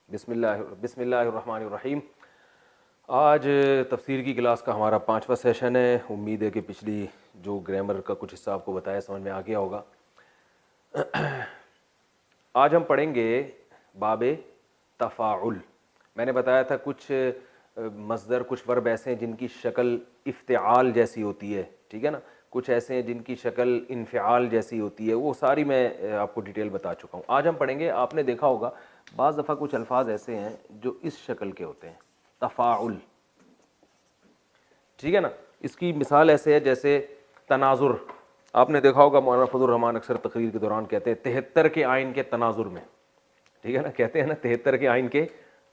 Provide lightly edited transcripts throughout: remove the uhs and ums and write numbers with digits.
بسم اللہ الرحمن الرحیم۔ آج تفسیر کی کلاس کا ہمارا 5واں سیشن ہے۔ امید ہے کہ پچھلی جو گرامر کا کچھ حصہ آپ کو بتایا سمجھ میں آ گیا ہوگا۔ آج ہم پڑھیں گے باب تفاعل۔ میں نے بتایا تھا کچھ مصدر، کچھ ورب ایسے ہیں جن کی شکل افتعال جیسی ہوتی ہے، ٹھیک ہے نا، کچھ ایسے ہیں جن کی شکل انفعال جیسی ہوتی ہے، وہ ساری میں آپ کو ڈیٹیل بتا چکا ہوں۔ آج ہم پڑھیں گے، آپ نے دیکھا ہوگا بعض دفعہ کچھ الفاظ ایسے ہیں جو اس شکل کے ہوتے ہیں، تفاعل، ٹھیک ہے نا۔ اس کی مثال ایسے ہے جیسے تناظر۔ آپ نے دیکھا ہوگا مولانا فضل الرحمان اکثر تقریر کے دوران کہتے ہیں 73 کے آئین کے تناظر میں، ٹھیک ہے نا، کہتے ہیں نا 73 کے آئین کے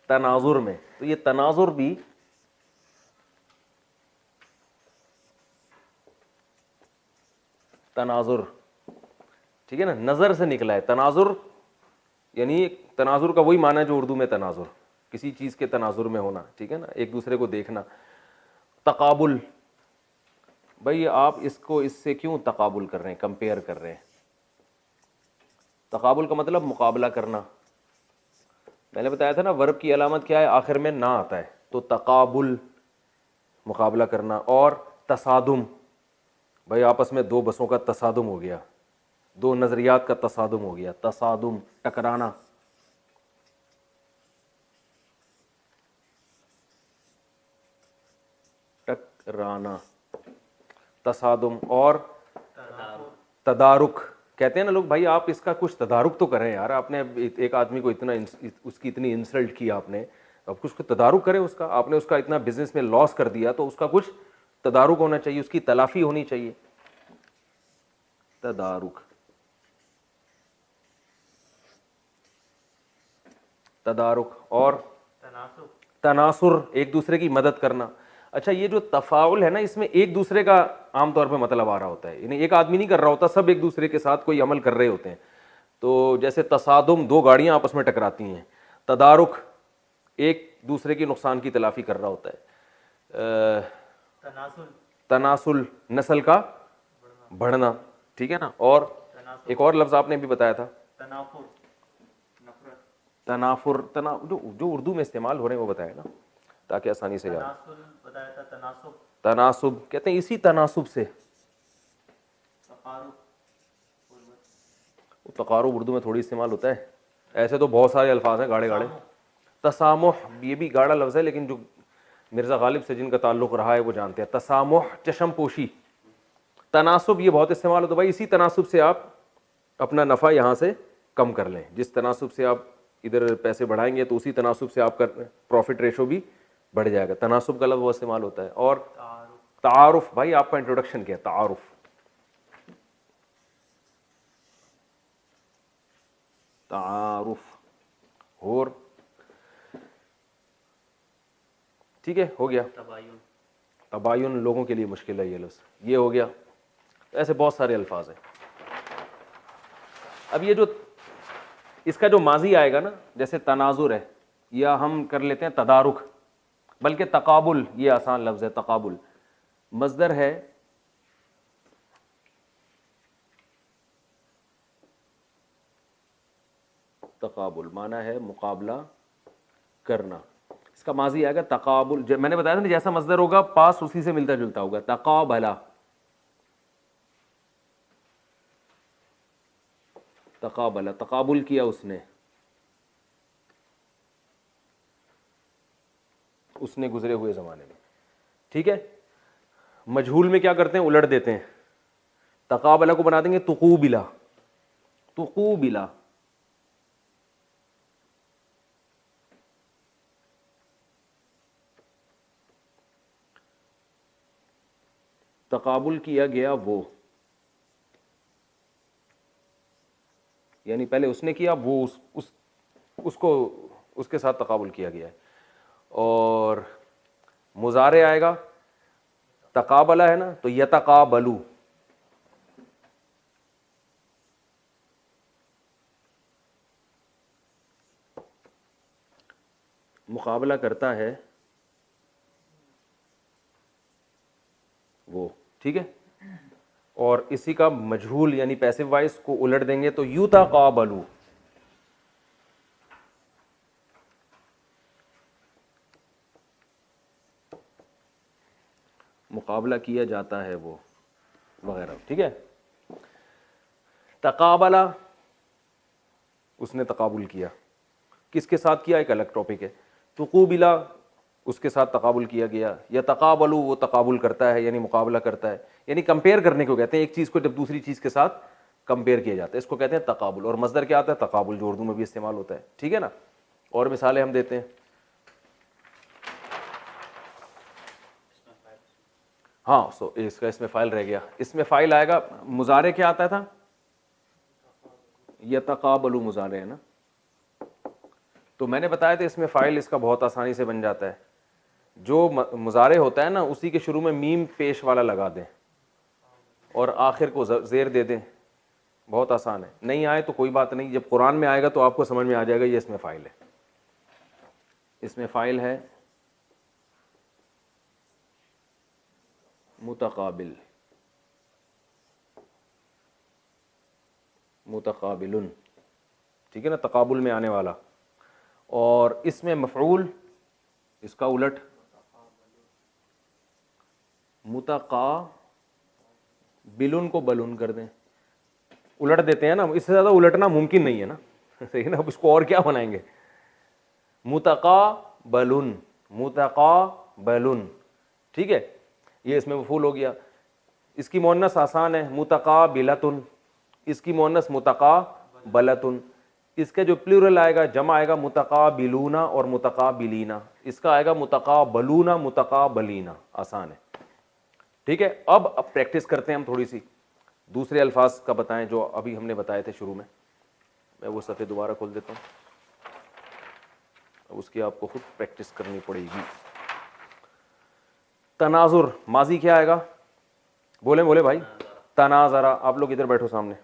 تناظر میں۔ تو یہ تناظر بھی تناظر، ٹھیک ہے نا، نظر سے نکلا ہے تناظر، یعنی تناظر کا وہی معنی ہے جو اردو میں تناظر، کسی چیز کے تناظر میں ہونا، ٹھیک ہے نا، ایک دوسرے کو دیکھنا۔ تقابل، بھائی آپ اس کو اس سے کیوں تقابل کر رہے ہیں، کمپیئر کر رہے ہیں؟ تقابل کا مطلب مقابلہ کرنا۔ میں نے بتایا تھا نا ورب کی علامت کیا ہے، آخر میں نہ آتا ہے، تو تقابل مقابلہ کرنا۔ اور تصادم، بھائی آپس میں دو بسوں کا تصادم ہو گیا، دو نظریات کا تصادم ہو گیا، تصادم ٹکرانا۔ ٹکرانا، تصادم۔ اور تدارک، کہتے ہیں نا لوگ بھائی آپ اس کا کچھ تدارک تو کریں یار، آپ نے ایک آدمی کو اتنا اس کی اتنی انسلٹ کی آپ نے، اب کچھ تدارک کریں اس کا، آپ نے اس کا اتنا بزنس میں لاس کر دیا تو اس کا کچھ تدارک ہونا چاہیے، اس کی تلافی ہونی چاہیے۔ تدارک، تدارک۔ اور تناصر، ایک دوسرے کی مدد کرنا۔ اچھا یہ جو تفاعل ہے نا، اس میں ایک دوسرے کا عام طور پہ مطلب آ رہا ہوتا ہے، یعنی ایک آدمی نہیں کر رہا ہوتا، سب ایک دوسرے کے ساتھ کوئی عمل کر رہے ہوتے ہیں۔ تو جیسے تصادم، دو گاڑیاں آپس میں ٹکراتی ہیں۔ تدارک، ایک دوسرے کی نقصان کی تلافی کر رہا ہوتا ہے۔ تناسل، نسل کا بڑھنا، ٹھیک ہے نا۔ اور ایک اور لفظ آپ نے بھی بتایا تھا، تنافر، جو اردو میں استعمال ہو رہے ہیں وہ بتایا نا تاکہ آسانی سے یاد۔ تناسب، کہتے ہیں اسی تناسب سے، تقارب اردو میں تھوڑی استعمال ہوتا ہے، ایسے تو بہت سارے الفاظ ہیں گاڑے گاڑے۔ تسامح، یہ بھی گاڑا لفظ ہے لیکن جو مرزا غالب سے جن کا تعلق رہا ہے وہ جانتے ہیں۔ تسامح، چشم پوشی۔ تناسب، یہ بہت استعمال ہوتا ہے، بھائی اسی تناسب سے آپ اپنا نفع یہاں سے کم کر لیں، جس تناسب سے آپ ادھر پیسے بڑھائیں گے تو اسی تناسب سے آپ کا پروفٹ ریشو بھی بڑھ جائے گا۔ تناسب کا لفظ وہ استعمال ہوتا ہے۔ اور تعارف، بھائی آپ کا انٹروڈکشن کیا ہے، تعارف، تعارف۔ اور ٹھیک ہے، ہو گیا۔ تباین، لوگوں کے لیے مشکل ہے یہ لفظ، یہ ہو گیا۔ ایسے بہت سارے الفاظ ہیں۔ اب یہ جو اس کا جو ماضی آئے گا نا، جیسے تناظر ہے، یا ہم کر لیتے ہیں تدارک، بلکہ تقابل، یہ آسان لفظ ہے، تقابل مصدر ہے تقابل، معنی ہے مقابلہ کرنا۔ اس کا ماضی آئے گا تقابل، میں نے بتایا تھا نا جیسا مصدر ہوگا پاس اسی سے ملتا جلتا ہوگا۔ تقابلا، تقابلا، تقابل کیا اس نے گزرے ہوئے زمانے میں، ٹھیک ہے۔ مجہول میں کیا کرتے ہیں، الٹ دیتے ہیں، تقابلا کو بنا دیں گے تقوبلا، تقوبلا۔ تقابل کیا گیا وہ، یعنی پہلے اس نے کیا، وہ اس کو اس کے ساتھ تقابل کیا گیا ہے۔ اور مضارع آئے گا، تقابلہ ہے نا تو یتقابلو، مقابلہ کرتا ہے وہ، ٹھیک ہے۔ اور اسی کا مجہول یعنی پیسو وائس کو الٹ دیں گے تو یتقابلو، مقابلہ کیا جاتا ہے وہ وغیرہ. ٹھیک ہے. تقابلہ, اس نے تقابل کیا, کس کے ساتھ کیا ایک الگ ٹاپک ہے. تقوبلہ, اس کے ساتھ تقابل کیا گیا. یا تقابلو, وہ تقابل کرتا ہے یعنی مقابلہ کرتا ہے, یعنی کمپیئر کرنے کو کہتے ہیں. ایک چیز کو جب دوسری چیز کے ساتھ کمپیئر کیا جاتا ہے اس کو کہتے ہیں تقابل. اور مصدر کیا آتا ہے؟ تقابل, جو اردو میں بھی استعمال ہوتا ہے. ٹھیک ہے نا. اور مثالیں ہم دیتے ہیں. ہاں اس کا اس میں فائل رہ گیا. اس میں فائل آئے گا, مضارع کیا آتا تھا؟ یتقابلو مضارع ہے نا. تو میں نے بتایا تھا اس میں فائل اس کا بہت آسانی سے بن جاتا ہے. جو مضارع ہوتا ہے نا اسی کے شروع میں میم پیش والا لگا دیں اور آخر کو زیر دے دیں. بہت آسان ہے. نہیں آئے تو کوئی بات نہیں, جب قرآن میں آئے گا تو آپ کو سمجھ میں آ جائے گا یہ اس میں فائل ہے. اس میں فائل ہے متقابل, متقابلن. ٹھیک ہے نا, تقابل میں آنے والا. اور اس میں مفعول, اس کا الٹ متقابلن کو بلن کر دیں, الٹ دیتے ہیں نا. اس سے زیادہ الٹنا ممکن نہیں ہے نا. صحیح ہے نا. اب اس کو اور کیا بنائیں گے؟ متقابلن, متقابلن. ٹھیک ہے, یہ اس میں مفعول ہو گیا. اس کی مؤنث آسان ہے, متقابلتن. اس کی مؤنث متقابلتن. اس کا جو پلورل آئے گا, جمع آئے گا متقابلون اور متقابلین. اس کا آئے گا متقابلون, متقابلین. آسان ہے. ٹھیک ہے. اب پریکٹس کرتے ہیں ہم تھوڑی سی. دوسرے الفاظ کا بتائیں جو ابھی ہم نے بتائے تھے شروع میں. میں وہ صفحے دوبارہ کھول دیتا ہوں, اس کی آپ کو خود پریکٹس کرنی پڑے گی. تناظر, ماضی کیا آئے گا؟ بولیں بولے بھائی. تناظرا, آپ لوگ ادھر بیٹھو سامنے.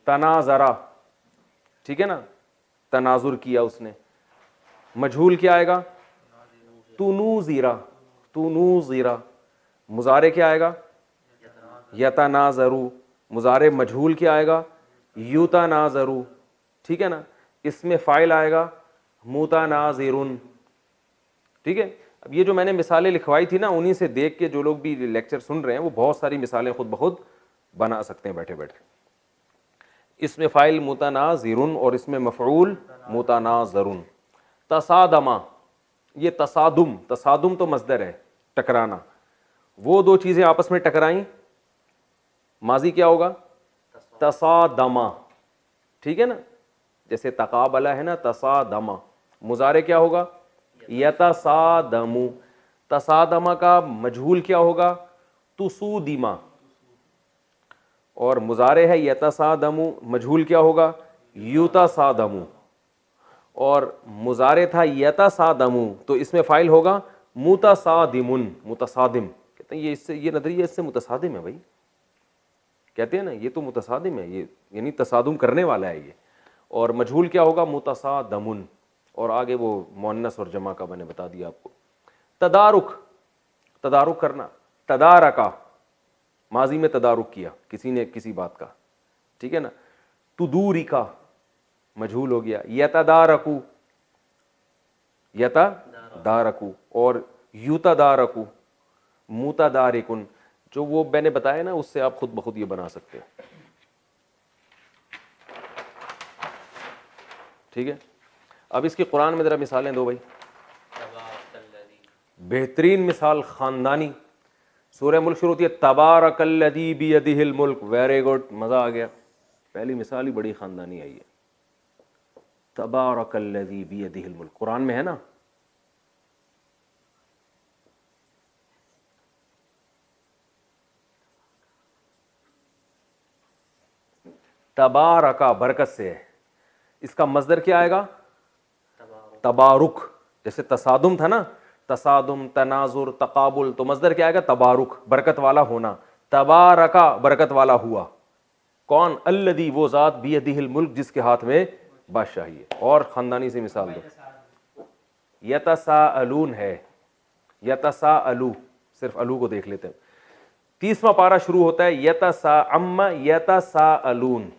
تناظرا, ٹھیک ہے نا, تناظر کیا اس نے. مجہول کیا آئے گا؟ تنوزیرا, تنوزیرا. مضارع کیا آئے گا؟ یتناظرو. مضارع مجہول کیا آئے گا؟ یتناظرو. ٹھیک ہے نا. اس میں فاعل آئے گا متناظرن. ٹھیک ہے. اب یہ جو میں نے مثالیں لکھوائی تھی نا, انہی سے دیکھ کے جو لوگ بھی لیکچر سن رہے ہیں وہ بہت ساری مثالیں خود بخود بنا سکتے ہیں بیٹھے بیٹھے. اس میں فاعل متناظرن اور اس میں مفعول متناظرن. تصادما, یہ تصادم, تصادم تو مصدر ہے, ٹکرانا. وہ دو چیزیں آپس میں ٹکرائیں, ماضی کیا ہوگا؟ تصادما. ٹھیک ہے نا. جیسے تقابلہ ہے نا, تصادما. مضارع کیا ہوگا؟ یتصادمو. تصادما کا مجہول کیا ہوگا؟ تسودما. اور مضارع ہے یتصادمو, مجہول کیا ہوگا؟ یتصادمو. اور مضارع تھا یتصادمو تو اس میں فاعل ہوگا متصادمن, متصادم. کہتے ہیں یہ اس سے, یہ نظریہ اس سے متصادم ہے بھائی. کہتے ہیں نا یہ تو متصادم ہے, یہ یعنی تصادم کرنے والا ہے یہ. اور مجہول کیا ہوگا؟ متصادمن. اور آگے وہ مؤنث اور جمع کا میں نے بتا دیا آپ کو. تدارک, تدارک کرنا. تدارکا, ماضی میں تدارک کیا کسی نے کسی بات کا. ٹھیک ہے نا. تدورکا, مجہول ہو گیا. یتدارکو, یتدارکو. اور یتدارکو, متدارکن. جو وہ میں نے بتایا نا اس سے آپ خود بخود یہ بنا سکتے ہیں. ٹھیک ہے. اب اس کی قرآن میں ذرا مثالیں دو بھائی. بہترین مثال خاندانی. سورہ ملک شروع ہوتی ہے تبارک الذی بیدہ الملک. ویری گڈ, مزہ آ گیا. پہلی مثال ہی بڑی خاندانی آئی ہے. تبارک الذی بیدہ الملک, قرآن میں ہے نا. تبارکا, برکت سے ہے. اس کا مصدر کیا آئے گا؟ تبارک. جیسے تصادم تھا نا, تصادم, تناظر, تقابل, تو مصدر کیا آئے گا؟ تبارک, برکت والا ہونا. تبارکا, برکت والا ہوا. کون؟ الذی, وہ ذات, بیدہ الملک, جس کے ہاتھ میں بادشاہی ہے. اور خاندانی سے مثال دو. یتساءلون ہے, یتساءلو, صرف الو کو دیکھ لیتے ہیں. 30واں پارہ شروع ہوتا ہے یتساءلون.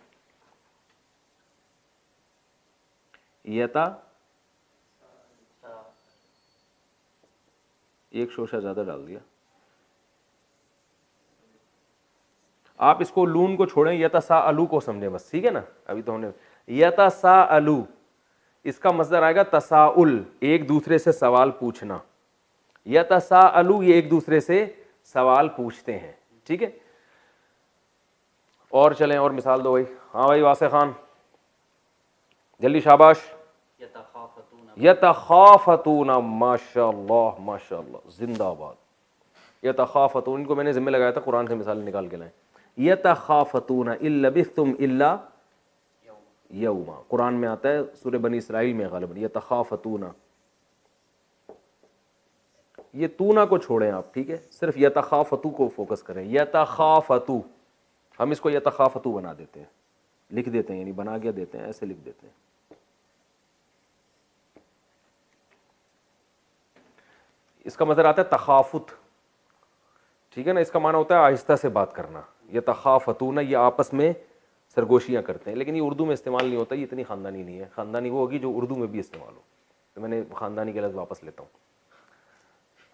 ایک شوشہ زیادہ ڈال دیا. آپ اس کو لون کو چھوڑیں, یتساءلو کو سمجھیں بس, ٹھیک ہے نا. ابھی تو ہم نے یتساءلو, اس کا مصدر آئے گا تساؤل, ایک دوسرے سے سوال پوچھنا. یتساءلو یہ ایک دوسرے سے سوال پوچھتے ہیں, ٹھیک ہے. اور چلیں اور مثال دو بھائی. ہاں بھائی واسع خان جلدی, شاباش. یتخافتون, ماشاء اللہ ماشاء اللہ, زندہ باد. یتخافتون, ان کو میں نے ذمہ لگایا تھا قرآن سے مثال نکال کے لائیں. یتخافتون ان لبثتم الا یوما, قرآن میں آتا ہے سورہ بنی اسرائیل میں غالباً. یتخافتون, یہ تونا کو چھوڑیں آپ, ٹھیک ہے, صرف یتخافتو کو فوکس کریں. یتخافتو, ہم اس کو یتخافتو بنا دیتے ہیں, لکھ دیتے ہیں, یعنی بنا کے دیتے ہیں, ایسے لکھ دیتے ہیں. اس کا مطلب آتا ہے تخافت, ٹھیک ہے نا. اس کا معنی ہوتا ہے آہستہ سے بات کرنا. یتخافتون, یہ آپس میں سرگوشیاں کرتے ہیں, لیکن یہ اردو میں استعمال نہیں ہوتا, یہ اتنی خاندانی نہیں ہے. خاندانی وہ ہوگی جو اردو میں بھی استعمال ہو, تو میں نے خاندانی کے لفظ واپس لیتا ہوں.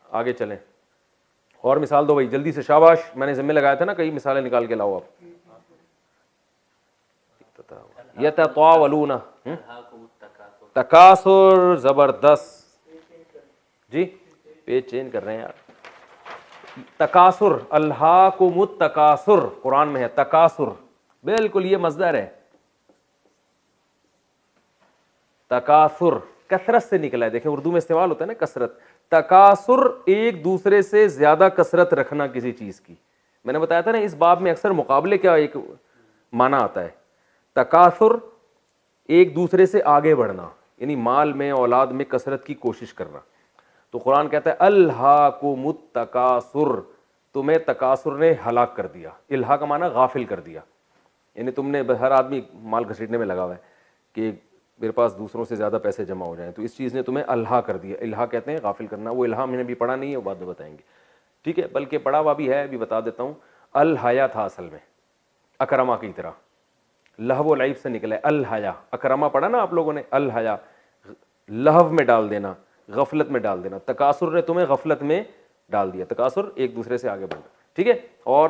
آگے چلیں, اور مثال دو بھائی جلدی سے, شاباش. میں نے ذمہ لگایا تھا نا, کئی مثالیں نکال کے لاؤ آپ. یتطاولون, تکاثر, زبردست جی, پیج چینج کر رہے ہیں یار. تکاثر, الہاکم التکاثر, قرآن میں ہے تکاثر, بالکل یہ مصدر ہے. تکاثر کثرت سے نکلا ہے, دیکھیں اردو میں استعمال ہوتا ہے نا کثرت. تکاثر ایک دوسرے سے زیادہ کثرت رکھنا کسی چیز کی. میں نے بتایا تھا نا اس باب میں اکثر مقابلے کا ایک معنی آتا ہے. تکاثر ایک دوسرے سے آگے بڑھنا, یعنی مال میں, اولاد میں کثرت کی کوشش کرنا. تو قرآن کہتا ہے الہاکم التکاثر, تمہیں تکاثر نے ہلاک کر دیا. الہا کا معنی غافل کر دیا, یعنی تم نے, ہر آدمی مال گھسیٹنے میں لگا ہوا ہے کہ میرے پاس دوسروں سے زیادہ پیسے جمع ہو جائیں, تو اس چیز نے تمہیں الہا کر دیا. الہا کہتے ہیں غافل کرنا. وہ الہا میں نے بھی پڑھا نہیں ہے, وہ بعد میں بتائیں گے, ٹھیک ہے, بلکہ پڑھا ہوا بھی ہے, ابھی بتا دیتا ہوں. الحیا تھا اصل میں اکرما کی طرح, لہو و لعب سے نکلا ہے الحیا. اکرما پڑھا نا آپ لوگوں نے, الحیا لہو میں ڈال دینا, غفلت میں ڈال دینا. تکاثر نے تمہیں غفلت میں ڈال دیا. تکاثر ایک دوسرے سے آگے بڑھنا, ٹھیک ہے. اور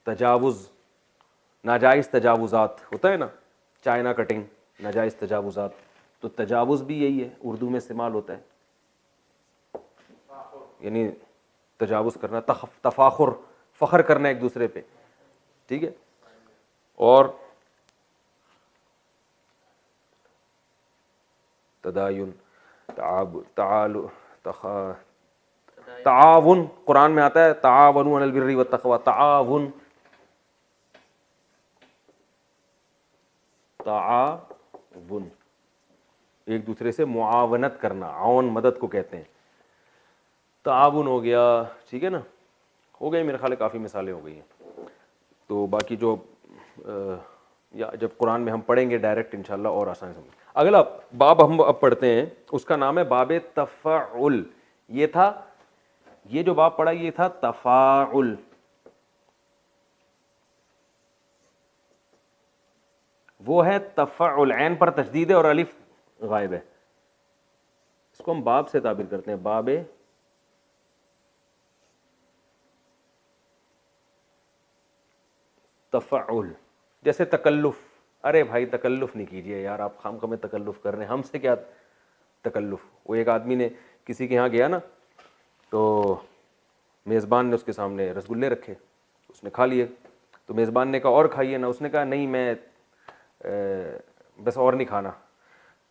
تجاوز, ناجائز تجاوزات ہوتا ہے نا, چائنا کٹنگ, ناجائز تجاوزات, تو تجاوز بھی یہی ہے, اردو میں استعمال ہوتا ہے, یعنی تجاوز کرنا, تفاخر, فخر کرنا ایک دوسرے پہ, ٹھیک ہے. اور تداین, تعاون, قرآن میں آتا ہے تعاونوا علی البر والتقوی, تعاون, تعاون ایک دوسرے سے معاونت کرنا, عون مدد کو کہتے ہیں. تعاون ہو گیا, ٹھیک ہے نا. ہو گئی میرے خیال ہے, کافی مثالیں ہو گئی ہیں. تو باقی جو یا جب قرآن میں ہم پڑھیں گے ڈائریکٹ انشاءاللہ اور آسانی سمجھ. اگلا باب ہم اب پڑھتے ہیں, اس کا نام ہے باب تفاعل. یہ تھا, یہ جو باب پڑھا یہ تھا تفاعل. وہ ہے تفاعل, عین پر تشدید ہے اور الف غائب ہے. اس کو ہم باب سے تعبیر کرتے ہیں, باب تفاعل. جیسے تکلف, ارے بھائی تکلف نہیں کیجیے یار, آپ خام خواہ میں تکلف کر رہے ہیں, ہم سے کیا تکلف. وہ ایک آدمی نے کسی کے یہاں گیا نا, تو میزبان نے اس کے سامنے رسگلے رکھے, اس نے کھا لیے. تو میزبان نے کہا اور کھائیے نا, اس نے کہا نہیں میں بس اور نہیں کھانا.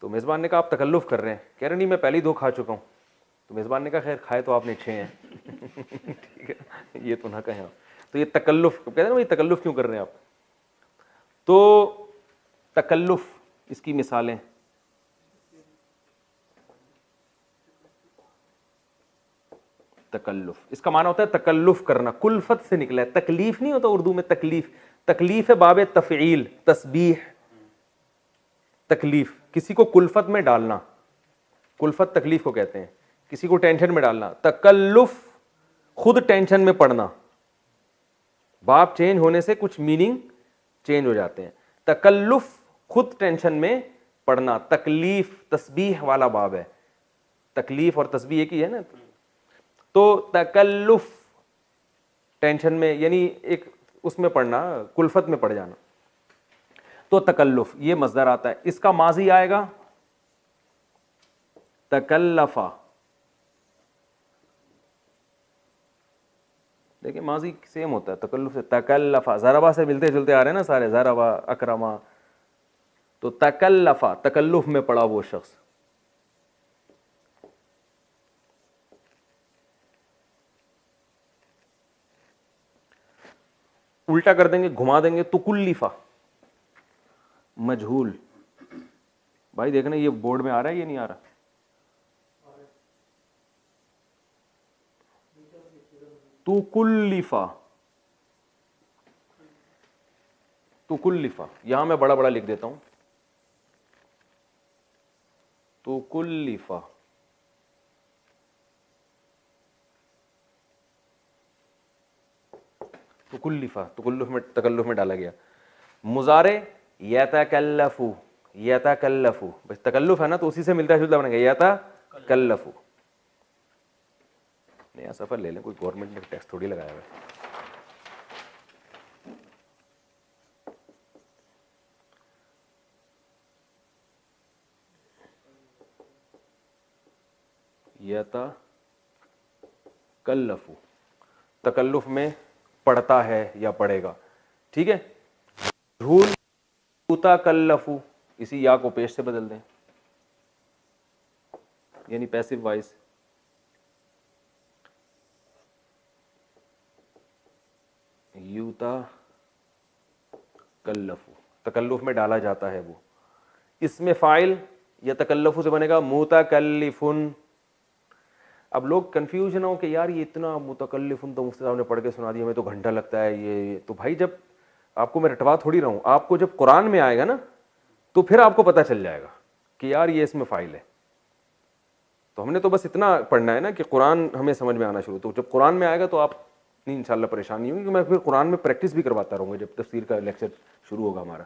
تو میزبان نے کہا آپ تکلف کر رہے ہیں, کہہ رہے نہیں میں پہلے ہی 2 کھا چکا ہوں. تو میزبان نے کہا خیر کھائے تو آپ نے 6 ہیں. ٹھیک ہے, یہ تو نہ کہیں آپ. تو یہ تکلف کہتے ہیں نا, یہ تکلف کیوں کر رہے ہیں آپ. تو تکلف, اس کی مثالیں, تکلف اس کا معنی ہوتا ہے تکلف کرنا, کلفت سے نکلا ہے. تکلیف نہیں ہوتا اردو میں, تکلیف, تکلیف ہے باب تفعیل, تسبیح, تکلیف, کسی کو کلفت میں ڈالنا, کلفت تکلیف کو کہتے ہیں, کسی کو ٹینشن میں ڈالنا. تکلف خود ٹینشن میں پڑنا, باب چینج ہونے سے کچھ میننگ چینج ہو جاتے ہیں. تکلف خود ٹینشن میں پڑنا, تکلیف تسبیح والا باب ہے. تکلیف اور تسبیح ایک ہی ہے نا. تو تکلف ٹینشن میں یعنی ایک اس میں پڑھنا, کلفت میں پڑ جانا. تو تکلف یہ مصدر آتا ہے, اس کا ماضی آئے گا تکلفا. دیکھیں ماضی سیم ہوتا ہے تکلف سے, تکلفا ضربا سے ملتے جلتے آ رہے ہیں نا سارے, ضربا اکرما. تو تکلفا تکلف میں پڑا وہ شخص. الٹا کر دیں گے, گھما دیں گے, تکلفا مجہول. بھائی دیکھنا یہ بورڈ میں آ رہا ہے یہ نہیں آ رہا؟ تکلفا, تکلفا یہاں میں بڑا بڑا لکھ دیتا ہوں, تکلفا. تکلفا تکلف میں ڈالا گیا. مضارع یتکلفو, یتکلفو بس تکلف ہے نا تو اسی سے ملتا جلتا بنے گا یتکلفو. نیا سفر لے لیں, کوئی گورنمنٹ نے ٹیکس تھوڑی لگایا ہوا ہے. یتکلفو تکلف میں پڑھتا ہے یا پڑھے گا, ٹھیک ہے. جھول یتکلفو, اسی یا کو پیش سے بدل دیں یعنی پیسو وائس. یتکلفو تکلف میں ڈالا جاتا ہے وہ. اس میں فاعل یا تکلفو سے بنے گا متکلفن. اب لوگ کنفیوژن ہو کہ یار یہ اتنا متکلفن تو مفتی صاحب نے پڑھ کے سنا دیا, ہمیں تو گھنٹہ لگتا ہے یہ. تو بھائی جب آپ کو میں رٹوا تھوڑی رہا ہوں, آپ کو جب قرآن میں آئے گا نا تو پھر آپ کو پتہ چل جائے گا کہ یار یہ اس میں فاعل ہے. تو ہم نے تو بس اتنا پڑھنا ہے نا کہ قرآن ہمیں سمجھ میں آنا شروع. تو جب قرآن میں آئے گا تو آپ نہیں انشاءاللہ پریشان نہیں ہوں گی, میں پھر قرآن میں پریکٹس بھی کرواتا رہوں گا جب تفسیر کا لیکچر شروع ہوگا ہمارا.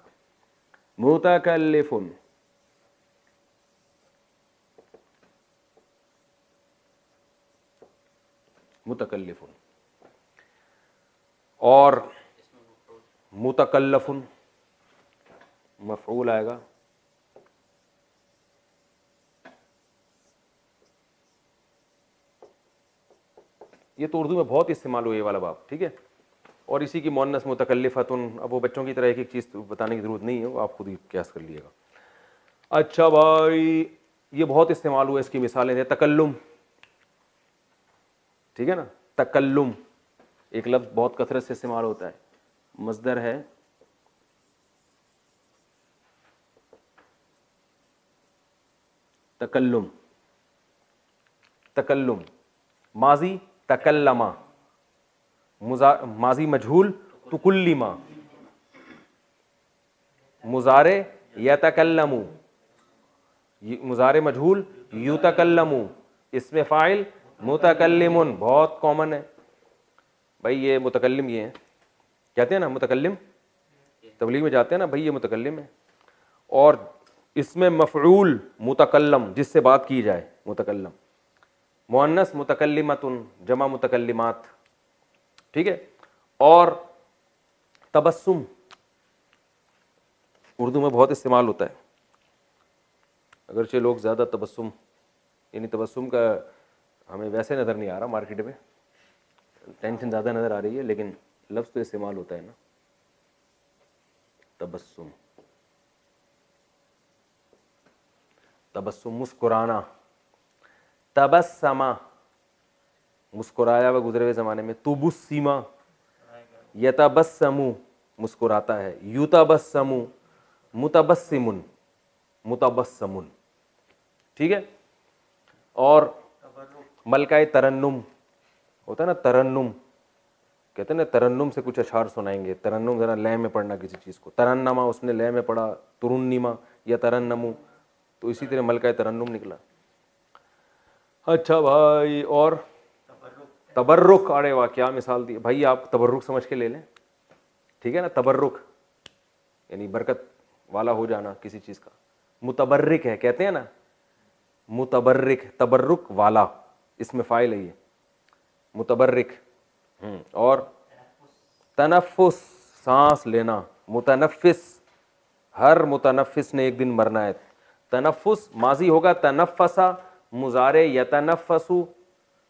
متکلفن, متکلفن. اور متکلفن مفعول آئے گا. یہ تو اردو میں بہت استعمال ہوئی والا باب, ٹھیک ہے. اور اسی کی مؤنث متکلفتن. اب وہ بچوں کی طرح ایک ایک چیز بتانے کی ضرورت نہیں ہے, وہ آپ خود ہی قیاس کر لیے گا. اچھا بھائی یہ بہت استعمال ہوا, اس کی مثالیں دیں. تکلم, ٹھیک ہے نا, تکلم ایک لفظ بہت کثرت سے استعمال ہوتا ہے, مصدر ہے تکلم. تکلم ماضی تکلما, ماضی مجہول تکلما, مضارع یتکلمو, مضارع مجہول یتکلمو, اس میں فاعل متکلمن. بہت کامن ہے بھائی یہ متکلم, یہ ہے کہتے ہیں نا متکلم, تبلیغ میں جاتے ہیں نا بھائی یہ متکلم ہے. اور اس میں مفعول متکلم, جس سے بات کی جائے, متکلم. مؤنث متکلمتن, جمع متکلمات, ٹھیک ہے. اور تبسم اردو میں بہت استعمال ہوتا ہے, اگرچہ لوگ زیادہ تبسم یعنی تبسم کا ہمیں ویسے نظر نہیں آ رہا مارکیٹ میں, ٹینشن زیادہ نظر آ رہی ہے, لیکن لفظ تو استعمال ہوتا ہے نا تبسم. تبسم مسکرانا, تبسما مسکرایا ہوا گزرے ہوئے زمانے میں. تبسما یتبسمو مسکراتا ہے. یتبسمو متبسمن, متبسمن, ٹھیک ہے. اور ملکہ ترنم ہوتا ہے نا, ترنم کہتے ہیں نا, ترنم سے کچھ اشعار سنائیں گے. ترنم ذرا لے میں پڑھنا کسی چیز کو, ترنما اس نے لے میں پڑھا, ترنما یا ترنمو, تو اسی طرح ملکہ ترنم نکلا. اچھا بھائی اور تبرک, ارے واہ کیا مثال دی بھائی, آپ تبرک سمجھ کے لے لیں, ٹھیک ہے نا. تبرک یعنی برکت والا ہو جانا کسی چیز کا. متبرک ہے کہتے ہیں نا, متبرک, تبرک والا, اس میں فاعل ہے یہ. متبرک. اور تنفس سانس لینا. متنفس ہر متنفس نے ایک دن مرنا ہے. تنفس ماضی ہوگا تنفسا, مضارع یتنفسو,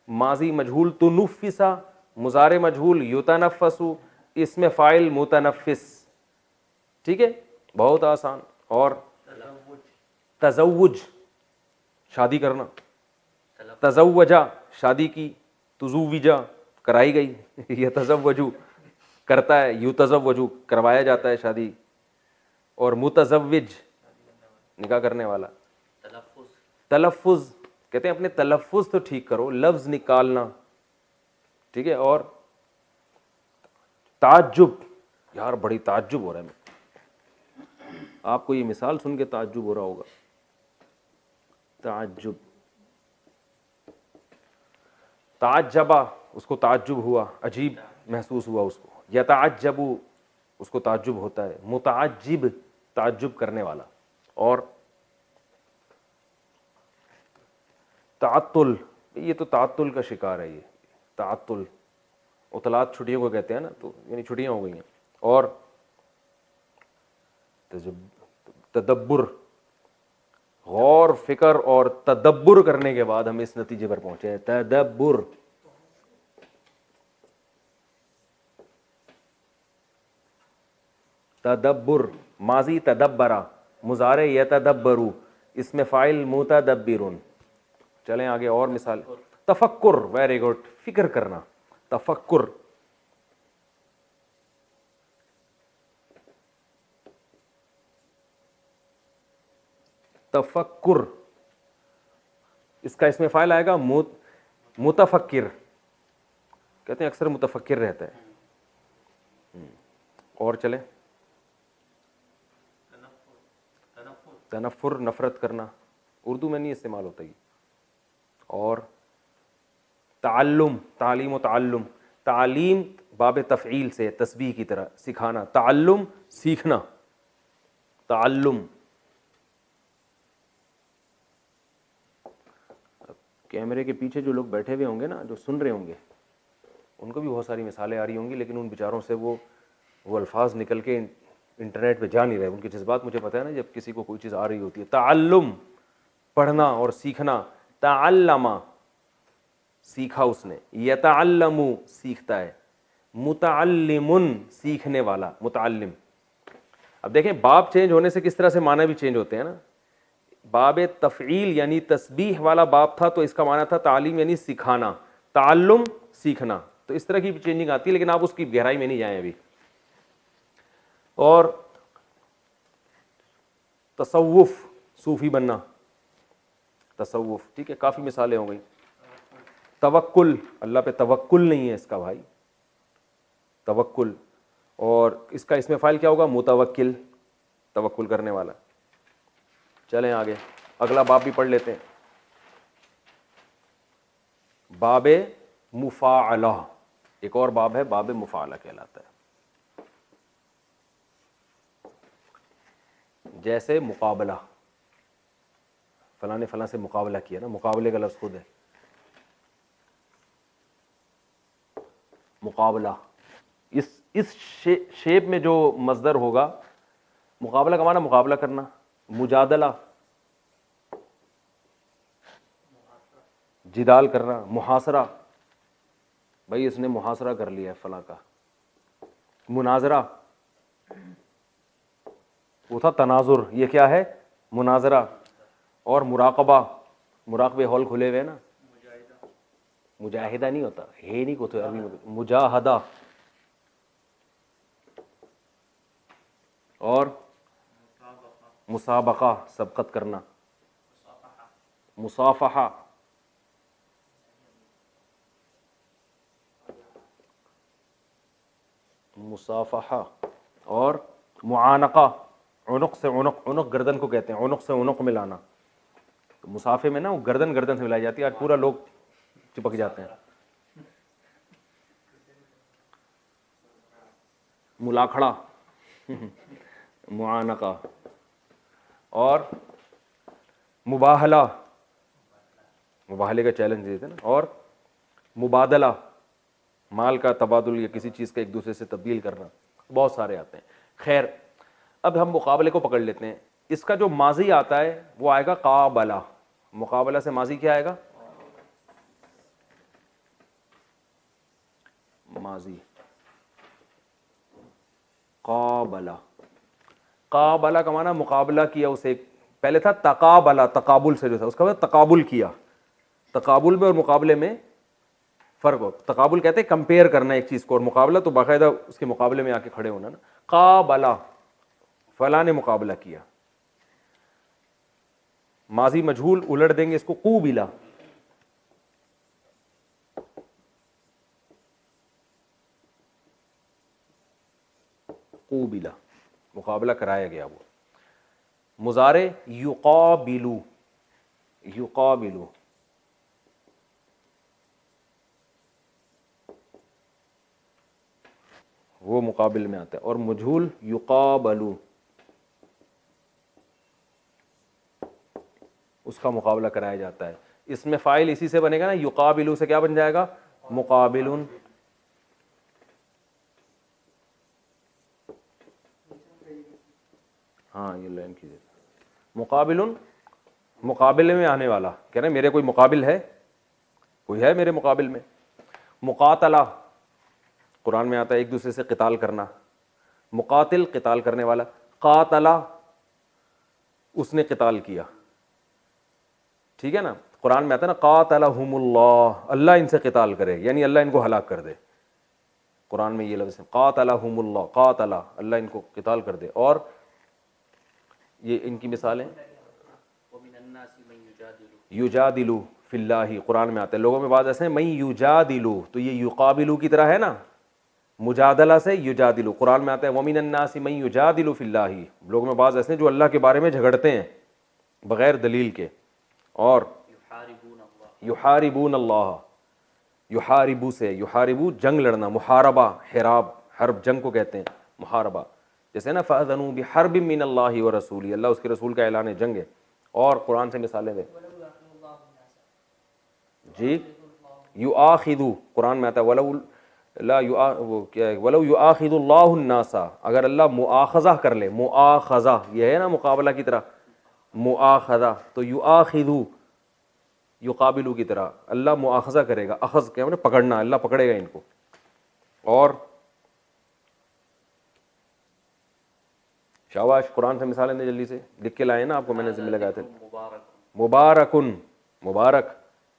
ماضی مجہول تنفسا, مضارع مجہول یتنفسو, اس میں فاعل متنفس. ٹھیک ہے, بہت آسان. اور تزوج شادی کرنا. تزوجا شادی کی, تزوجا کرائی گئی, یتزوجو کرتا ہے, یتزوجو کروایا جاتا ہے شادی. اور متزوج نکاح کرنے والا. تلفظ کہتے ہیں اپنے تلفظ تو ٹھیک کرو, لفظ نکالنا. ٹھیک ہے. اور تعجب, یار بڑی تعجب ہو رہا ہے, آپ کو یہ مثال سن کے تعجب ہو رہا ہوگا. تعجب, تعجبا اس کو تعجب ہوا, عجیب محسوس ہوا اس کو. یتعجبو اس کو تعجب ہوتا ہے. متعجب تعجب کرنے والا. اور تعطل, یہ تو تعطل کا شکار ہے. یہ تعطل عطلات چھٹیوں کو کہتے ہیں نا, تو یعنی چھٹیاں ہو گئی ہیں. اور تدبر, غور فکر اور تدبر کرنے کے بعد ہم اس نتیجے پر پہنچے ہیں. تدبر. تدبر ماضی تدبرا, مضارع یتدبرو, اس میں فاعل متدبرون. چلیں آگے اور مثال. تفکر, ویری گڈ, فکر کرنا. تفکر. تفکر اس کا اس میں فاعل آئے گا متفکر. کہتے ہیں اکثر متفکر رہتا ہے. اور چلیں. تنفر نفرت کرنا, اردو میں نہیں استعمال ہوتا یہ. اور تعلم, تعلیم و تعلم. تعلیم باب تفعیل سے, تسبیح کی طرح سکھانا. تعلم سیکھنا. تعلم. کیمرے کے پیچھے جو لوگ بیٹھے ہوئے ہوں گے نا, جو سن رہے ہوں گے, ان کو بھی بہت ساری مثالیں آ رہی ہوں گی, لیکن ان بیچاروں سے وہ الفاظ نکل کے انٹرنیٹ پہ جا نہیں رہے. ان کے جذبات مجھے پتہ ہے نا, جب کسی کو کوئی چیز آ رہی ہوتی ہے. تعلم پڑھنا اور سیکھنا. تعلما سیکھا اس نے. یتعلم سیکھتا ہے. متعلم سیکھنے والا. متعلم. اب دیکھیں باب چینج ہونے سے کس طرح سے معنی بھی چینج ہوتے ہیں نا. باب تفعیل یعنی تسبیح والا باب تھا تو اس کا معنی تھا تعلیم یعنی سکھانا, تعلم سیکھنا. تو اس طرح کی بھی چینجنگ آتی ہے, لیکن آپ اس کی گہرائی میں نہیں جائیں ابھی. اور تصوف, صوفی بننا. تصوف ٹھیک ہے, کافی مثالیں ہو گئیں. توکل, اللہ پہ توکل نہیں ہے اس کا بھائی, توکل. اور اس کا اس میں فاعل کیا ہوگا؟ متوکل, توکل کرنے والا. چلیں آگے, اگلا باب بھی پڑھ لیتے ہیں. باب مفاعلہ, ایک اور باب ہے, باب مفاعلہ کہلاتا ہے. جیسے مقابلہ, فلاں نے فلاں سے مقابلہ کیا نا, مقابلے کا لفظ خود ہے مقابلہ. اس شیپ میں جو مصدر ہوگا, مقابلہ کا معنی مقابلہ کرنا. مجادلہ جدال کرنا. محاصرہ, بھائی اس نے محاصرہ کر لیا ہے فلاں کا. مناظرہ وہ تھا تناظر, یہ کیا ہے؟ مناظرہ. اور مراقبہ, مراقبے ہال کھلے ہوئے نا, مجاہدہ نہیں ہوتا, ہے نہیں کو عربی میں, مجاہدہ. اور مسابقہ سبقت کرنا. مصافحہ مصافحہ. اور معانقہ, عنق سے عنق, عنق گردن کو کہتے ہیں, عنق سے عنق ملانا. مصافحے میں نا وہ گردن گردن سے ملائی جاتی ہے, آج پورا لوگ چپک جاتے ہیں. ملاکھڑا معانقہ. اور مباہلہ, مباہلے کا چیلنج دیتے ہیں نا. اور مبادلہ, مال کا تبادل یا کسی چیز کا ایک دوسرے سے تبدیل کرنا، بہت سارے آتے ہیں. خیر اب ہم مقابلے کو پکڑ لیتے ہیں. اس کا جو ماضی آتا ہے وہ آئے گا قابلہ. مقابلہ سے ماضی کیا آئے گا؟ ماضی قابلہ. قابلہ کا معنی مقابلہ کیا اسے. پہلے تھا تقابلہ، تقابل سے جو تھا اس کا مطلب تقابل کیا. تقابل میں اور مقابلے میں فرق ہو. تقابل کہتے ہیں کمپیئر کرنا ایک چیز کو، اور مقابلہ تو باقاعدہ اس کے مقابلے میں آ کے کھڑے ہونا نا. قابلہ فلاں نے مقابلہ کیا. ماضی مجہول الٹ دیں گے اس کو قوبلہ. قوبلہ مقابلہ کرایا گیا. وہ مضارع یقابلو. یقابلو وہ مقابل میں آتا ہے. اور مجہول یقابلو اس کا مقابلہ کرایا جاتا ہے. اس میں فاعل اسی سے بنے گا نا. یقابلو سے کیا بن جائے گا؟ مقابلن. ہاں یہ لائن کیجیے. مقابلن مقابلے میں آنے والا. کہہ رہے میرے کوئی مقابل ہے؟ کوئی ہے میرے مقابل میں؟ مقاتلہ قرآن میں آتا ہے ایک دوسرے سے قتال کرنا. مقاتل قتال کرنے والا. قاتلہ اس نے قتال کیا. ٹھیک ہے نا. قرآن میں آتا ہے نا قاتلہم اللہ، اللہ ان سے قتال کرے یعنی اللہ ان کو ہلاک کر دے. قرآن میں یہ لفظ ہے قاتلہم اللہ. قاتلہ اللہ ان کو قتال کر دے. اور یہ ان کی مثالیں یجادلو فی اللہ. قرآن میں آتا ہے لوگوں میں بعض ایسے ہیں من یجادلو، تو یہ یقابلو کی طرح ہے نا، مجادلہ سے یجادلو. قرآن میں آتا ہے ومن الناس من یجادل فی اللہ. لوگوں میں بعض ایسے ہیں جو اللہ کے بارے میں جھگڑتے ہیں بغیر دلیل کے. اور یحاربون اللہ. یحاربو سے یحاربو جنگ لڑنا. محاربہ حراب، حرب جنگ کو کہتے ہیں محاربہ. جیسے نا فأذنوا بحرب من اللہ ورسولہ، اللہ اس کے رسول کا اعلان جنگ ہے. اور قرآن سے مثالیں دیں جی. یؤاخذو قرآن میں آتا ہے ولو یؤاخذ اللہ الناس، اگر اللہ مؤاخذہ کر لے. مؤاخذہ یہ ہے نا مقابلہ کی طرح مؤاخذہ. تو یؤاخذو یقابلو کی طرح اللہ مؤاخذہ کرے گا. اخذ کیا مطلب پکڑنا، اللہ پکڑے گا ان کو. اور شاباش قرآن سے مثالیں دیں جلدی سے. لکھ کے لائے نا آپ کو میں نے ذمہ لگایا تھا. مبارکن مبارک.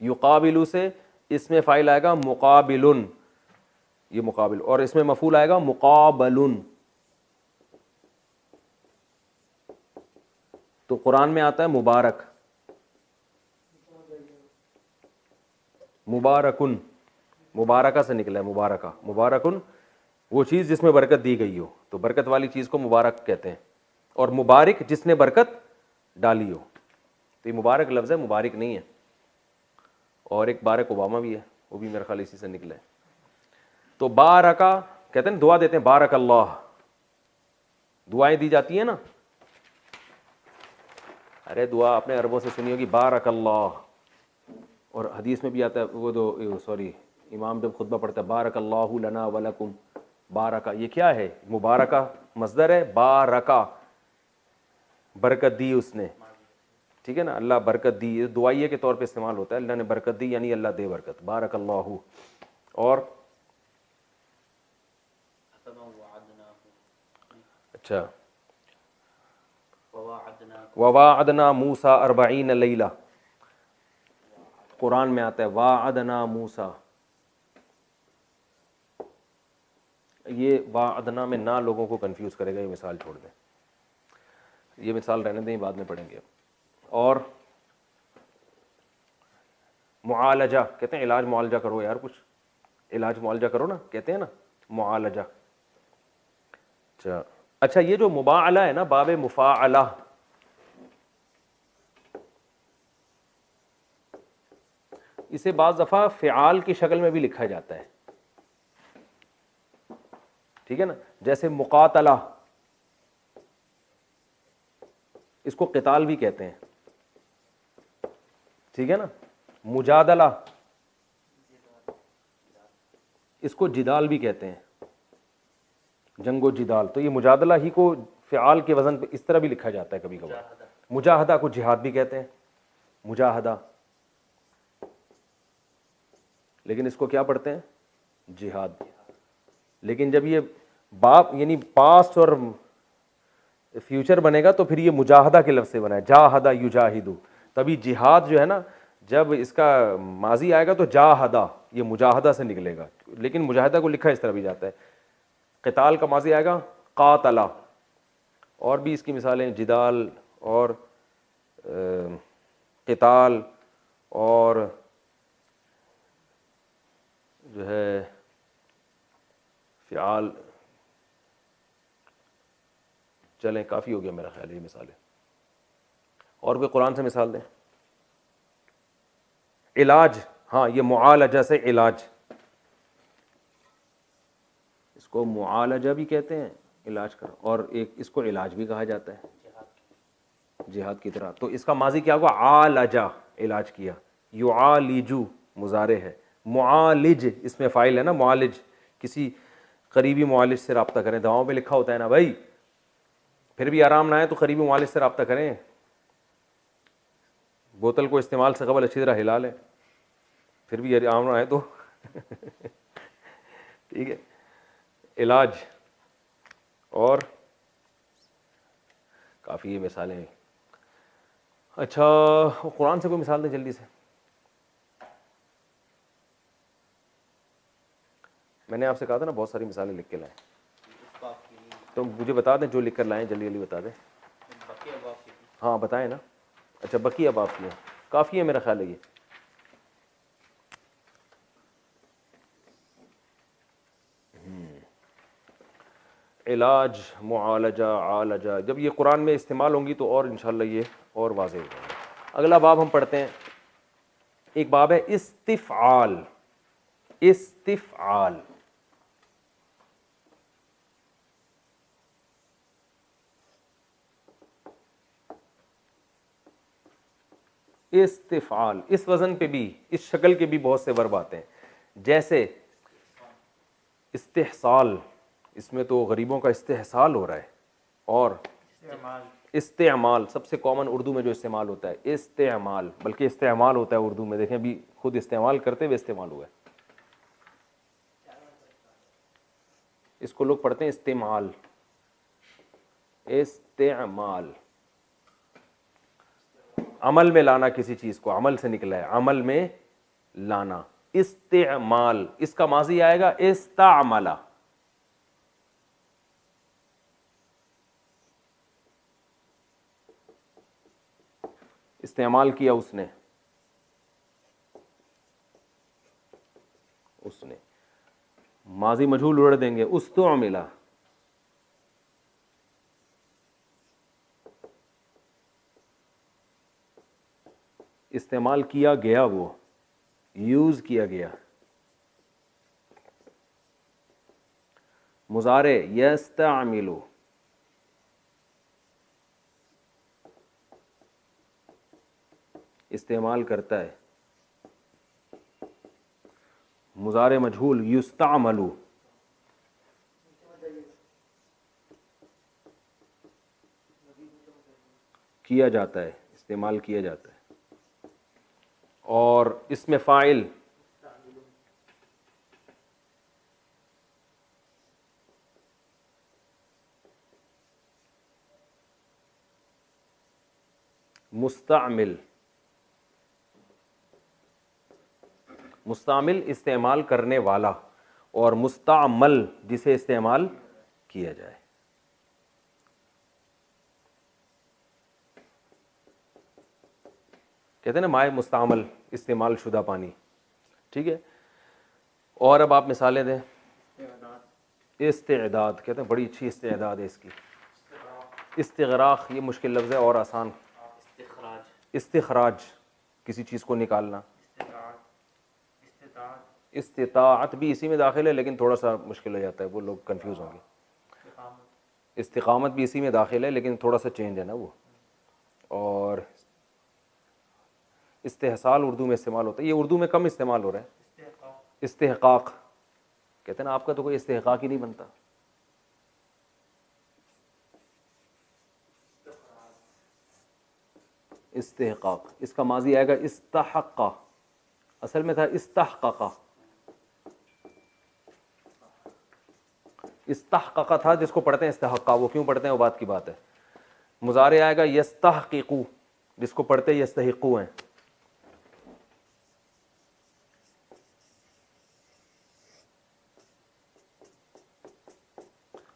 یقابلو سے اس میں فاعل آئے گا مقابلن، یہ مقابل. اور اس میں مفعول آئے گا مقابلن. تو قرآن میں آتا ہے مبارک. مبارکن مبارکہ سے نکلا ہے مبارکہ. مبارکن وہ چیز جس میں برکت دی گئی ہو، تو برکت والی چیز کو مبارک کہتے ہیں. اور مبارک جس نے برکت ڈالی ہو. تو یہ مبارک لفظ ہے، مبارک نہیں ہے. اور ایک بارک اوباما بھی ہے، وہ بھی میرے خیال اسی سے نکلا ہے. تو بارکا کہتے ہیں دعا دیتے ہیں بارک اللہ. دعائیں دی جاتی ہیں نا. ارے دعا آپ نے عربوں سے سنی ہوگی بارک اللہ. اور حدیث میں بھی آتا ہے وہ دو سوری امام جب خطبہ پڑھتا ہے بارک اللہ لنا ولکم. بارکا یہ کیا ہے؟ مبارکہ مصدر ہے. بارکا برکت دی اس نے. ٹھیک ہے نا. اللہ برکت دی دعائیے کے طور پہ استعمال ہوتا ہے. اللہ نے برکت دی یعنی اللہ دے برکت. بارک اللہ. اور اچھا وواعدنا موسیٰ 40 لیلہ. قرآن میں آتا ہے واعدنا موسیٰ. یہ واعدنا میں نہ لوگوں کو کنفیوز کرے گا. یہ مثال چھوڑ دیں، یہ مثال رہنے دیں، بعد میں پڑھیں گے. اور معالجہ کہتے ہیں علاج معالجہ کرو یار، کچھ علاج معالجہ کرو نا کہتے ہیں نا معالجہ. اچھا یہ جو مباعلہ ہے نا باب مفاعلہ، اسے بعض دفعہ فعال کی شکل میں بھی لکھا جاتا ہے. ٹھیک ہے نا. جیسے مقاتلہ اس کو قتال بھی کہتے ہیں. ٹھیک ہے نا. مجادلہ اس کو جدال بھی کہتے ہیں، جنگ و جدال. تو یہ مجادلہ ہی کو فعال کے وزن پہ اس طرح بھی لکھا جاتا ہے کبھی کبھار. مجاہدہ کو جہاد بھی کہتے ہیں، مجاہدہ، لیکن اس کو کیا پڑھتے ہیں؟ جہاد. لیکن جب یہ باپ یعنی پاسٹ اور فیوچر بنے گا تو پھر یہ مجاہدہ کے لفظ سے بنا ہے، جاہدہ یجاہدو. تبھی جہاد جو ہے نا، جب اس کا ماضی آئے گا تو جاہدہ، یہ مجاہدہ سے نکلے گا. لیکن مجاہدہ کو لکھا اس طرح بھی جاتا ہے. قتال کا ماضی آئے گا قاتلا. اور بھی اس کی مثالیں جدال اور قتال اور جو ہے فعال. چلیں کافی ہو گیا میرا خیال ہے یہ مثالیں. اور بھی قرآن سے مثال دیں. علاج، ہاں یہ معالجہ سے علاج، اس کو معالجہ بھی کہتے ہیں، علاج کر، اور ایک اس کو علاج بھی کہا جاتا ہے جہاد کی طرح. تو اس کا ماضی کیا ہوا؟ عالجہ، علاج کیا. یعالجو مضارع ہے. معالج اس میں فاعل ہے نا، معالج. کسی قریبی معالج سے رابطہ کریں، دواؤں پہ لکھا ہوتا ہے نا بھائی، پھر بھی آرام نہ آئے تو قریبی معالج سے رابطہ کریں. بوتل کو استعمال سے قبل اچھی طرح ہلا لیں، پھر بھی آرام نہ آئے تو ٹھیک ہے. علاج اور کافی یہ مثالیں ہیں. اچھا قرآن سے کوئی مثال دیں جلدی سے. میں نے آپ سے کہا تھا نا بہت ساری مثالیں لکھ کے لائیں، تو مجھے بتا دیں جو لکھ کر لائیں، جلدی جلدی بتا دیں. ہاں بتائیں نا. اچھا بقیہ اب آپ کی ہیں، کافی ہے میرا خیال ہے یہ. علاج، معالجہ، عالجہ، جب یہ قرآن میں استعمال ہوں گی تو اور انشاءاللہ یہ اور واضح ہو جائے گا. اگلا باب ہم پڑھتے ہیں، ایک باب ہے استفعال. استفعال، استفعال. اس وزن پہ بھی، اس شکل کے بھی بہت سے ورب آتے ہیں، جیسے استحصال، اس میں تو غریبوں کا استحصال ہو رہا ہے. اور استعمال، سب سے کامن اردو میں جو استعمال ہوتا ہے استعمال، بلکہ استعمال ہوتا ہے اردو میں، دیکھیں بھی خود استعمال کرتے ہوئے استعمال ہوا ہے. اس کو لوگ پڑھتے ہیں استعمال. استعمال، عمل میں لانا کسی چیز کو، عمل سے نکلا ہے، عمل میں لانا. استعمال، اس کا ماضی آئے گا استعملا. استعمال کیا اس نے، اس نے. ماضی مجہول اڑ دیں گے استعملا. استعمال کیا گیا، وہ یوز کیا گیا. مضارع یستعمل، استعمال کرتا ہے. مضارع مجہول یستعمل، کیا جاتا ہے، استعمال کیا جاتا ہے. اور اس میں فاعل مستعمل. مستعمل استعمال کرنے والا، اور مستعمل جسے استعمال کیا جائے. کہتے ہیں نا مائع مستعمل، استعمال شدہ پانی. ٹھیک ہے. اور اب آپ مثالیں دیں. استعداد، کہتے ہیں بڑی اچھی استعداد ہے اس کی. استغراق، یہ مشکل لفظ ہے اور آسان. استخراج، کسی چیز کو نکالنا. استطاعت بھی اسی میں داخل ہے لیکن تھوڑا سا مشکل ہو جاتا ہے، وہ لوگ کنفیوز ہوں گے. استقامت بھی اسی میں داخل ہے لیکن تھوڑا سا چینج ہے نا وہ. اور استحصال اردو میں استعمال ہوتا ہے، یہ اردو میں کم استعمال ہو رہا ہے. استحقاق، کہتے ہیں نا آپ کا تو کوئی استحقاق ہی نہیں بنتا. استحقاق اس کا ماضی آئے گا استحق، اصل میں تھا استحقق. استحقق تھا جس کو پڑھتے ہیں استحقا، وہ کیوں پڑھتے ہیں وہ بات کی بات ہے. مضارع آئے گا یستحققو جس کو پڑھتے یستحقو ہیں.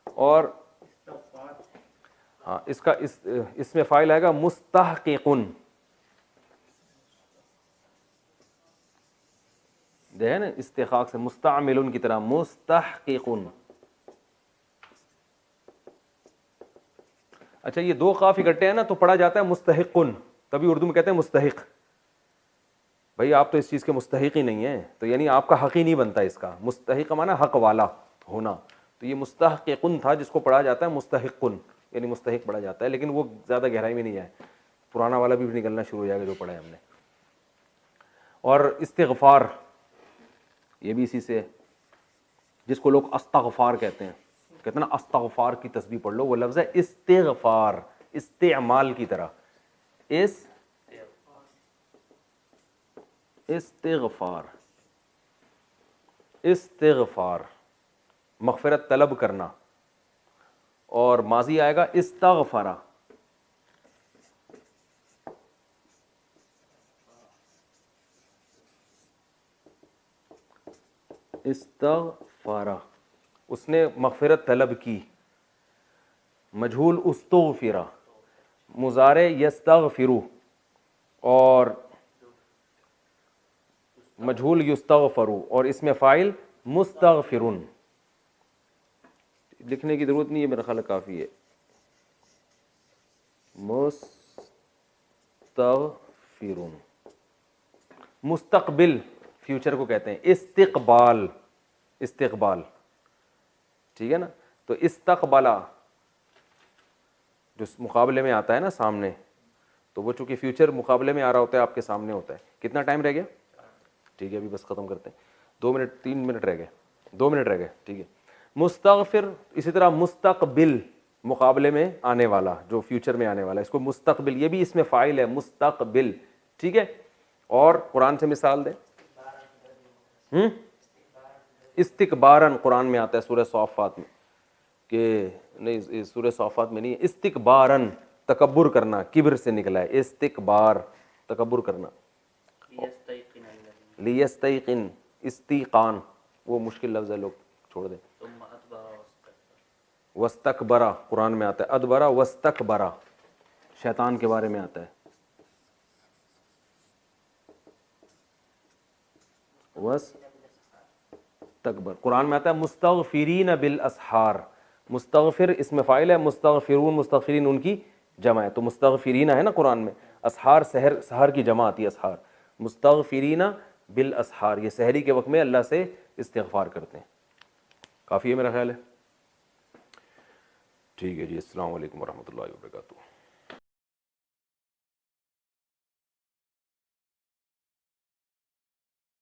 اور ہاں اس کا اس میں فاعل آئے گا مستحققن. جو ہے نا استحقاق سے مستعمل کی طرح مستحققن. اچھا یہ دو قاف اکٹھے ہیں نا تو پڑھا جاتا ہے مستحقن، تبھی اردو میں کہتے ہیں مستحق. بھائی آپ تو اس چیز کے مستحق ہی نہیں ہیں، تو یعنی آپ کا حق ہی نہیں بنتا اس کا. مستحق معنی حق والا ہونا، تو یہ مستحققن تھا جس کو پڑھا جاتا ہے مستحقن، یعنی مستحق پڑھا جاتا ہے، لیکن وہ زیادہ گہرائی میں نہیں ہے، پرانا والا بھی نکلنا شروع ہو جائے گا جو پڑھا ہے ہم نے. اور استغفار یہ بھی اسی سے، جس کو لوگ استغفار کہتے ہیں، کہتے ہیں نا استغفار کی تسبیح پڑھ لو، وہ لفظ ہے استغفار، استعمال کی طرح. استغفار، استغفار مغفرت طلب کرنا. اور ماضی آئے گا استغفرا. استغفرا اس نے مغفرت طلب کی. مجہول استغفرا، مضارع یستغفرو، اور مجہول یستغفرو، اور اس میں فاعل مستغفرن. لکھنے کی ضرورت نہیں ہے، میرا خیال کافی ہے. مستغفرن. مستقبل فیوچر کو کہتے ہیں استقبال. استقبال ٹھیک ہے نا. تو استقبلا جو مقابلے میں آتا ہے نا سامنے، تو وہ چونکہ فیوچر مقابلے میں آ رہا ہوتا ہے، آپ کے سامنے ہوتا ہے. کتنا ٹائم رہ گیا؟ ٹھیک ہے ابھی بس ختم کرتے ہیں. 2 منٹ 3 منٹ رہ گئے، 2 منٹ رہ گئے. ٹھیک ہے. مستغفر اسی طرح مستقبل مقابلے میں آنے والا، جو فیوچر میں آنے والا، اس کو مستقبل، یہ بھی اس میں فاعل ہے مستقبل. ٹھیک ہے. اور قرآن سے مثال دیں. استکبارن قرآن میں آتا ہے سورہ صافات میں، کہ نہیں سورہ صافات میں نہیں، استکبارن تکبر کرنا، کبر سے نکلا ہے استکبار، تکبر کرنا. لیستیقن استیقان وہ مشکل لفظ ہے، لوگ چھوڑ دیں. واستکبرا قرآن میں آتا ہے، ادبرا واستکبرا شیطان کے بارے میں آتا ہے. واستکبر قرآن میں آتا ہے مستغفرین بالاسحار. مستغفر اس میں فاعل ہے، مستغفرون مستغفرین ان کی جمع ہے. تو مستغفرین ہے نا قرآن میں، اسحار سحر کی جمع آتی ہے اسحار. مستغفرین بالاسحار یہ سحری کے وقت میں اللہ سے استغفار کرتے ہیں. کافی ہے میرا خیال ہے. ٹھیک ہے جی، السلام علیکم ورحمۃ اللہ وبرکاتہ.